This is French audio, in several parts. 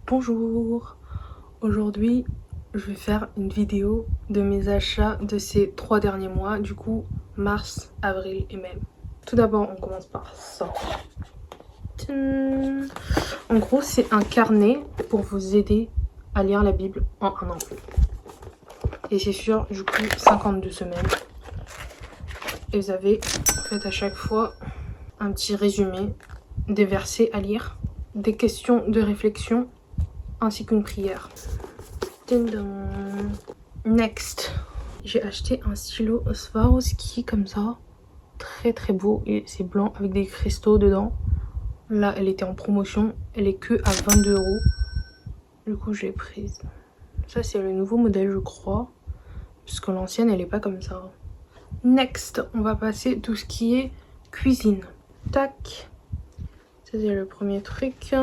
Bonjour, aujourd'hui je vais faire une vidéo de mes achats de ces 3 derniers mois, du coup mars, avril et mai. Tout d'abord on commence par ça. Tadam. En gros c'est un carnet pour vous aider à lire la Bible en un an. Et c'est sur du coup 52 semaines. Et vous avez en fait à chaque fois un petit résumé des versets à lire, des questions de réflexion ainsi qu'une prière. Next, j'ai acheté un stylo Swarovski comme ça, très beau, et c'est blanc avec des cristaux dedans. Là elle était en promotion, elle est que à 22 €, du coup je l'ai prise. Ça c'est le nouveau modèle je crois, puisque l'ancienne elle est pas comme ça. Next, on va passer tout ce qui est cuisine. Tac, ça c'est le premier truc.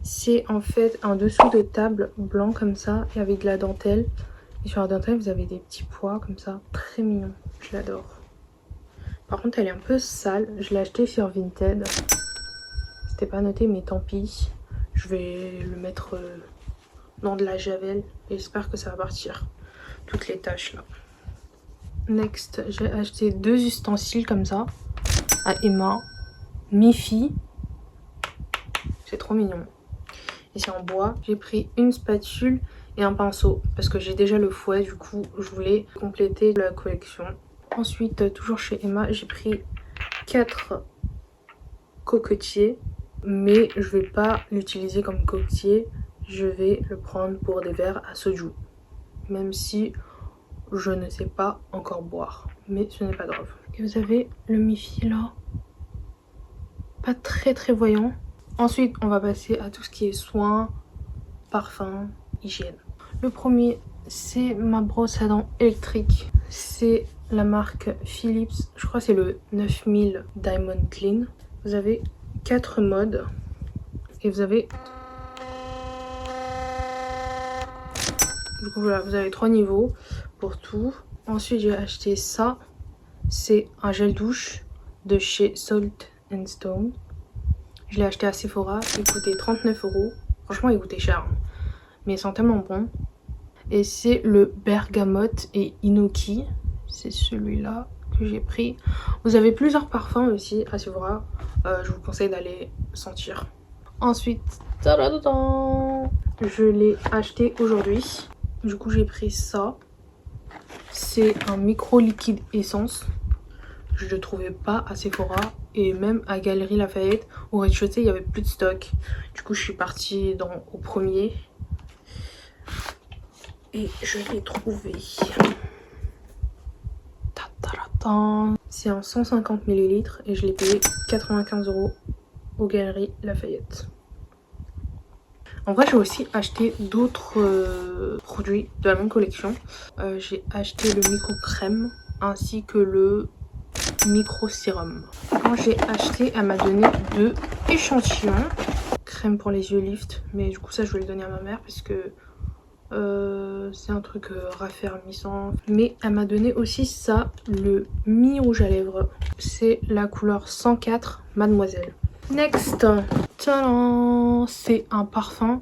C'est en fait un dessous de table blanc comme ça et avec de la dentelle. Et sur la dentelle vous avez des petits pois comme ça, très mignon, je l'adore. Par contre elle est un peu sale, je l'ai acheté sur Vinted. C'était pas noté mais tant pis. Je vais le mettre dans de la javel et j'espère que ça va partir. Toutes les taches là. Next, j'ai acheté 2 ustensiles comme ça à Emma, mi-fille. C'est trop mignon. Et c'est en bois. J'ai pris une spatule et un pinceau parce que j'ai déjà le fouet, du coup je voulais compléter la collection. Ensuite, toujours chez Emma, j'ai pris 4 coquetiers, mais je vais pas l'utiliser comme coquetier, je vais le prendre pour des verres à soju, même si je ne sais pas encore boire, mais ce n'est pas grave. Et vous avez le mi-fille là, pas très voyant. Ensuite on va passer à tout ce qui est soins, parfum, hygiène. Le premier c'est ma brosse à dents électrique, c'est la marque Philips, je crois que c'est le 9000 Diamond Clean. Vous avez 4 modes et vous avez, du coup voilà, vous avez 3 niveaux pour tout. Ensuite j'ai acheté ça, c'est un gel douche de chez Salt and Stone. Je l'ai acheté à Sephora, il coûtait 39 €. Franchement il coûtait cher, hein, mais ils sont tellement bons. Et c'est le bergamote et inoki, c'est celui-là que j'ai pris. Vous avez plusieurs parfums aussi à Sephora, je vous conseille d'aller sentir. Ensuite, je l'ai acheté aujourd'hui, du coup j'ai pris ça. C'est un micro liquide essence, je le trouvais pas à Sephora et même à Galeries Lafayette au rez-de-chaussée il y avait plus de stock. Du coup je suis partie au premier et je l'ai trouvé. C'est un 150 ml et je l'ai payé 95 € aux Galeries Lafayette. En vrai j'ai aussi acheté d'autres produits de la même collection. J'ai acheté le micro crème ainsi que le micro sérum. Quand j'ai acheté, elle m'a donné 2 échantillons. Crème pour les yeux lift, mais du coup ça je vais le donner à ma mère parce que c'est un truc raffermissant. Mais elle m'a donné aussi ça, le mi rouge à lèvres. C'est la couleur 104 Mademoiselle. Next, tadam, c'est un parfum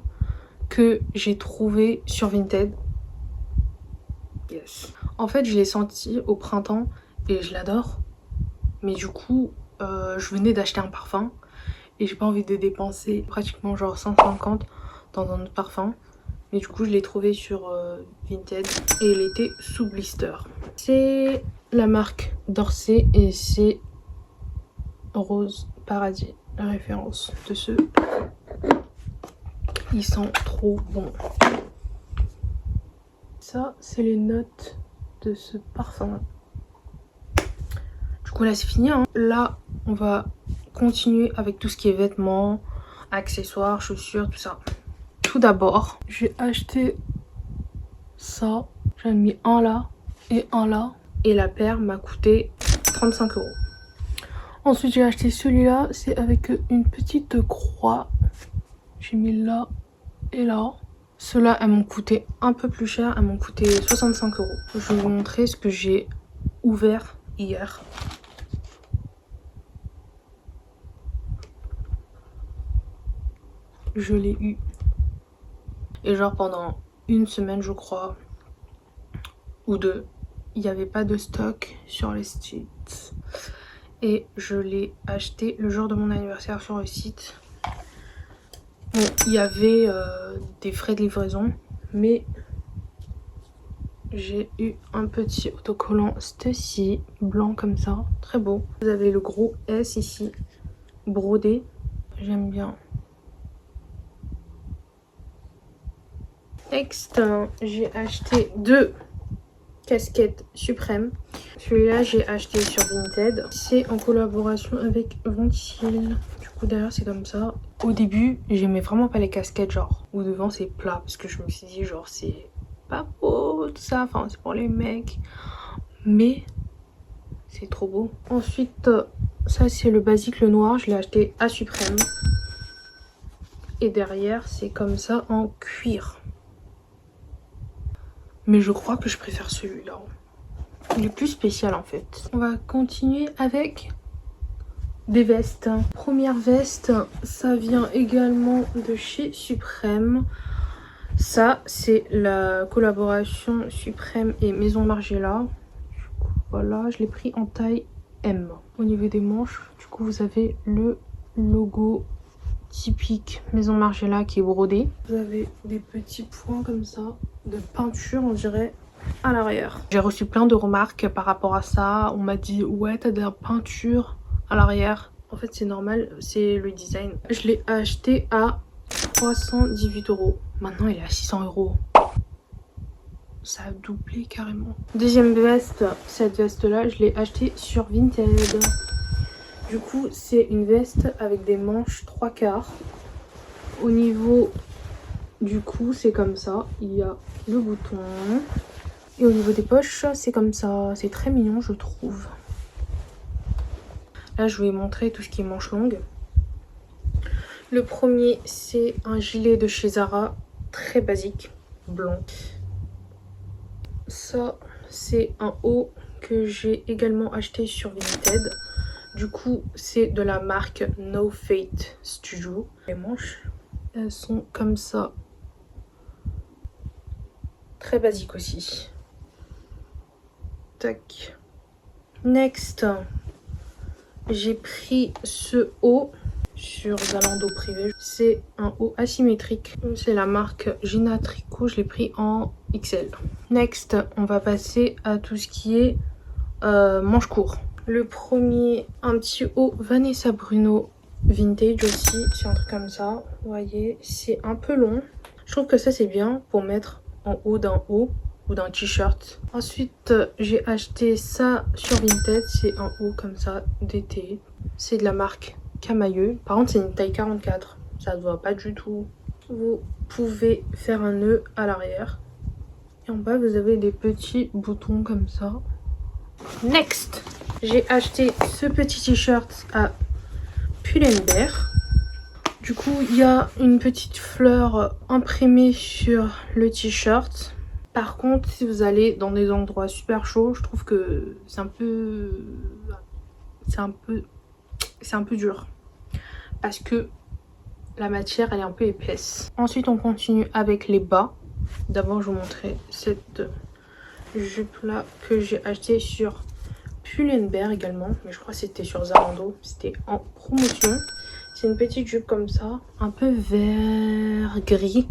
que j'ai trouvé sur Vinted. Yes. En fait je l'ai senti au printemps et je l'adore. Mais du coup je venais d'acheter un parfum et j'ai pas envie de dépenser pratiquement genre 150 dans un autre parfum. Mais du coup je l'ai trouvé sur Vinted et il était sous blister. C'est la marque Dorsey et c'est Rose Paradis, la référence de ceux. Il sent trop bon. Ça c'est les notes de ce parfum. Du coup là c'est fini, hein. Là on va continuer avec tout ce qui est vêtements, accessoires, chaussures, tout ça. Tout d'abord j'ai acheté ça, j'en ai mis un là et un là et la paire m'a coûté 35 €. Ensuite j'ai acheté celui-là, c'est avec une petite croix, j'ai mis là et là. Ceux-là elles m'ont coûté un peu plus cher, elles m'ont coûté 65 €. Je vais vous montrer ce que j'ai ouvert hier. Je l'ai eu Et genre pendant une semaine je crois, ou deux, il n'y avait pas de stock sur les sites. Et je l'ai acheté le jour de mon anniversaire sur le site. Bon, il y avait des frais de livraison, mais j'ai eu un petit autocollant Stussy blanc comme ça, très beau. Vous avez le gros S ici, brodé, j'aime bien. Next, j'ai acheté 2 casquettes Suprême. Celui-là, j'ai acheté sur Vinted. C'est en collaboration avec Ventil. Du coup, derrière, c'est comme ça. Au début, j'aimais vraiment pas les casquettes, genre, où devant, c'est plat. Parce que je me suis dit, genre, c'est pas beau, tout ça. Enfin, c'est pour les mecs. Mais c'est trop beau. Ensuite, ça, c'est le basique, le noir. Je l'ai acheté à Suprême. Et derrière, c'est comme ça en cuir. Mais je crois que je préfère celui-là. Il est plus spécial en fait. On va continuer avec des vestes. Première veste, ça vient également de chez Suprême. Ça, c'est la collaboration Suprême et Maison Margiela. Voilà, je l'ai pris en taille M. Au niveau des manches, du coup, vous avez le logo typique Maison Margiela qui est brodé. Vous avez des petits points comme ça de peinture, on dirait, à l'arrière. J'ai reçu plein de remarques par rapport à ça. On m'a dit ouais, t'as de la peinture à l'arrière. En fait, c'est normal, c'est le design. Je l'ai acheté à 318 €. Maintenant, il est à 600 €. Ça a doublé carrément. Deuxième veste, cette veste là, je l'ai achetée sur Vinted. Du coup, c'est une veste avec des manches 3/4. Au niveau du cou, c'est comme ça. Il y a le bouton. Et au niveau des poches, c'est comme ça. C'est très mignon, je trouve. Là, je vais montrer tout ce qui est manches longues. Le premier, c'est un gilet de chez Zara, très basique, blanc. Ça, c'est un haut que j'ai également acheté sur Vinted. Du coup, c'est de la marque No Fate Studio. Les manches, elles sont comme ça. Très basique aussi. Tac. Next, j'ai pris ce haut sur Zalando privé. C'est un haut asymétrique. C'est la marque Gina Tricot. Je l'ai pris en XL. Next, on va passer à tout ce qui est manche court. Le premier, un petit haut Vanessa Bruno vintage aussi. C'est un truc comme ça. Vous voyez, c'est un peu long. Je trouve que ça c'est bien pour mettre en haut d'un haut ou d'un t-shirt. Ensuite, j'ai acheté ça sur Vinted. C'est un haut comme ça d'été. C'est de la marque Camailleux. Par contre, c'est une taille 44. Ça ne se voit pas du tout. Vous pouvez faire un nœud à l'arrière. Et en bas, vous avez des petits boutons comme ça. Next, j'ai acheté ce petit t-shirt à Pull&Bear. Du coup, il y a une petite fleur imprimée sur le t-shirt. Par contre, si vous allez dans des endroits super chauds, je trouve que c'est un peu dur. Parce que la matière, elle est un peu épaisse. Ensuite, on continue avec les bas. D'abord, je vous montrer cette jupe là que j'ai acheté sur Pull&Bear également. Mais je crois que c'était sur Zalando. C'était en promotion. C'est une petite jupe comme ça, un peu vert gris.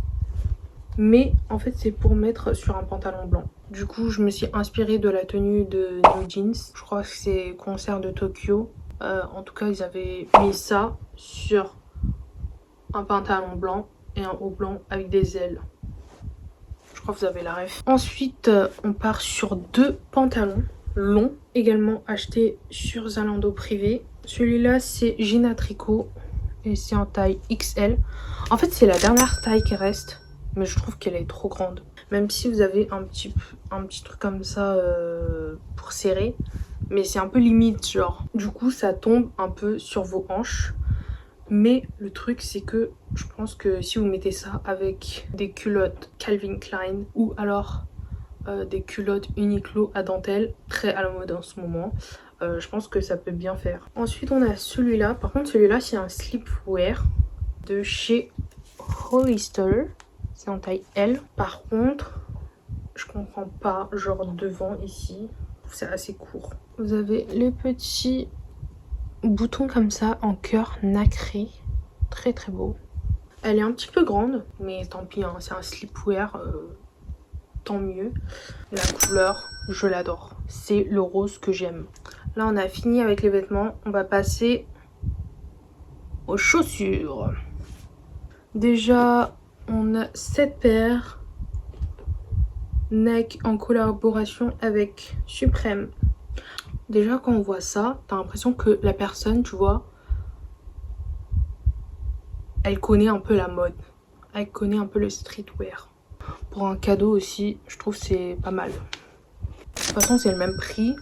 Mais en fait, c'est pour mettre sur un pantalon blanc. Du coup, je me suis inspirée de la tenue de New Jeans. Je crois que c'est concert de Tokyo. En tout cas, ils avaient mis ça sur un pantalon blanc et un haut blanc avec des ailes. Je crois que vous avez la ref. Ensuite, on part sur 2 pantalons longs, également achetés sur Zalando privé. Celui-là, c'est Gina Tricot et c'est en taille XL. En fait, c'est la dernière taille qui reste, mais je trouve qu'elle est trop grande. Même si vous avez un petit truc comme ça pour serrer, mais c'est un peu limite, genre. Du coup, ça tombe un peu sur vos hanches. Mais le truc, c'est que je pense que si vous mettez ça avec des culottes Calvin Klein ou alors des culottes Uniqlo à dentelle, très à la mode en ce moment, je pense que ça peut bien faire. Ensuite, on a celui-là. Par contre, celui-là, c'est un slipwear de chez Hollister. C'est en taille L. Par contre, je comprends pas, genre devant ici, c'est assez court. Vous avez les petits boutons comme ça en cœur nacré. Très très beau. Elle est un petit peu grande, mais tant pis, hein, c'est un slipwear, tant mieux. La couleur, je l'adore. C'est le rose que j'aime. Là, on a fini avec les vêtements. On va passer aux chaussures. Déjà, on a 7 paires. Nike en collaboration avec Supreme. Déjà, quand on voit ça, t'as l'impression que la personne, tu vois, elle connaît un peu la mode. Elle connaît un peu le streetwear. Pour un cadeau aussi, je trouve que c'est pas mal. De toute façon, c'est le même prix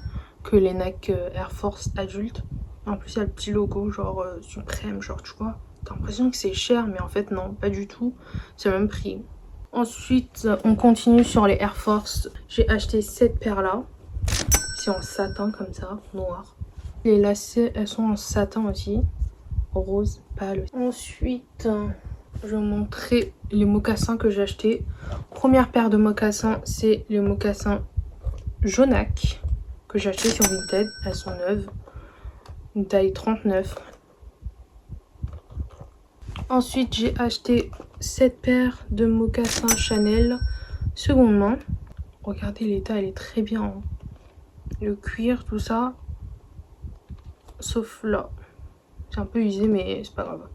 que les Nike Air Force adultes. En plus, il y a le petit logo genre Supreme, genre tu vois. T'as l'impression que c'est cher, mais en fait non, pas du tout. C'est le même prix. Ensuite, on continue sur les Air Force. J'ai acheté cette paire là. C'est en satin comme ça, noir. Les lacets, elles sont en satin aussi. Rose pâle. Ensuite, je vais vous montrer les mocassins que j'ai achetés. Première paire de mocassins, c'est les mocassins Jonak que j'ai acheté sur Vinted. Elles sont neuves. Une taille 39. Ensuite, j'ai acheté cette paire de mocassins Chanel seconde main. Regardez l'état, elle est très bien. Hein. Le cuir, tout ça. Sauf là. C'est un peu usé, mais c'est pas grave.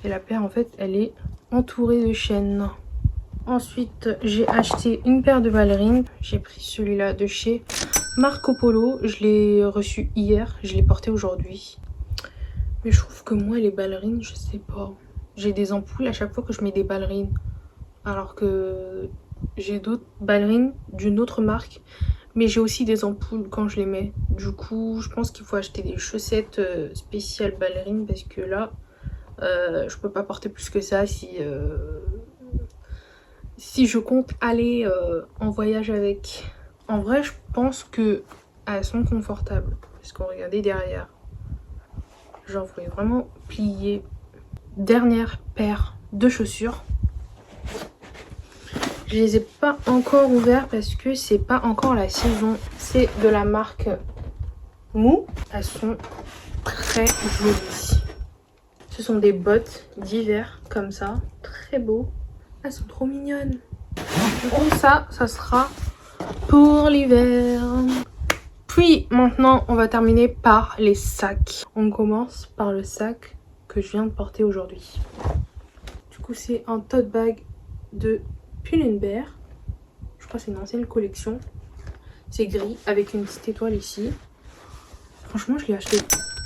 Et la paire, en fait, elle est entourée de chaînes. Ensuite, j'ai acheté une paire de ballerines. J'ai pris celui-là de chez Marco Polo. Je l'ai reçu hier. Je l'ai porté aujourd'hui. Mais je trouve que moi, les ballerines, je sais pas. J'ai des ampoules à chaque fois que je mets des ballerines. Alors que j'ai d'autres ballerines d'une autre marque. Mais j'ai aussi des ampoules quand je les mets. Du coup, je pense qu'il faut acheter des chaussettes spéciales ballerines. Parce que là, je peux pas porter plus que ça si je compte aller en voyage avec. En vrai, je pense que elles sont confortables. Parce qu'on regardait derrière. Genre, vous pouvez vraiment plier. Dernière paire de chaussures. Je les ai pas encore ouvertes parce que c'est pas encore la saison. C'est de la marque Mou. Elles sont très jolies. Ce sont des bottes d'hiver comme ça. Très beau. Elles sont trop mignonnes. Du coup, ça sera pour l'hiver. Puis maintenant, on va terminer par les sacs. On commence par le sac que je viens de porter aujourd'hui. Du coup, c'est un tote bag de Pull&Bear. Je crois que c'est une ancienne collection. C'est gris avec une petite étoile ici. Franchement, je l'ai acheté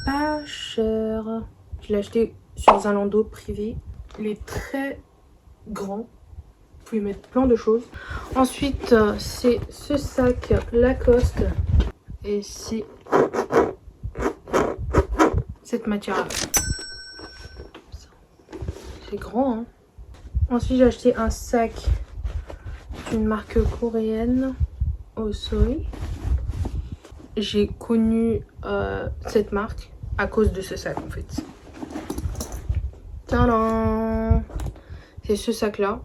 pas cher. Je l'ai acheté sur Zalando privé. Il est très grand. Vous pouvez mettre plein de choses. Ensuite, c'est ce sac Lacoste. Et c'est cette matière-là. C'est grand, hein. Ensuite, j'ai acheté un sac d'une marque coréenne, Osoi. J'ai connu cette marque à cause de ce sac, en fait. Tadam! C'est ce sac-là.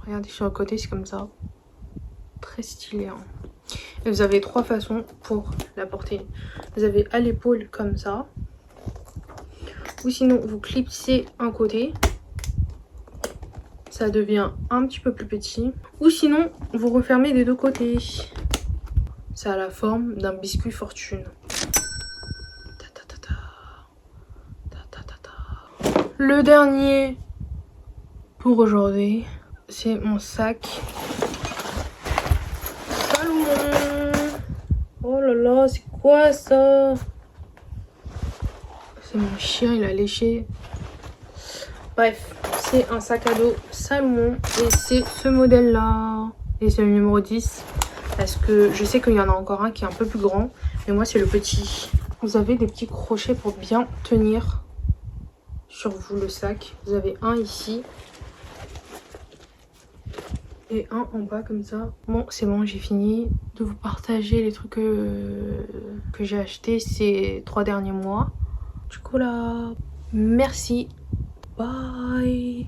Regardez sur le côté, c'est comme ça. Très stylé, hein. Et vous avez 3 façons pour la porter. Vous avez à l'épaule comme ça. Ou sinon, vous clipsez un côté. Ça devient un petit peu plus petit. Ou sinon, vous refermez des 2 côtés. Ça a la forme d'un biscuit fortune. Le dernier pour aujourd'hui, c'est mon sac Salomon. Oh là là, c'est quoi ça? C'est mon chien, il a léché. Bref, c'est un sac à dos Salomon et c'est ce modèle là. Et c'est le numéro 10 parce que je sais qu'il y en a encore un qui est un peu plus grand, mais moi c'est le petit. Vous avez des petits crochets pour bien tenir sur vous le sac. Vous avez un ici et un en bas comme ça. Bon, c'est bon, j'ai fini de vous partager les trucs que j'ai acheté ces 3 derniers mois. Du coup là, merci. Bye.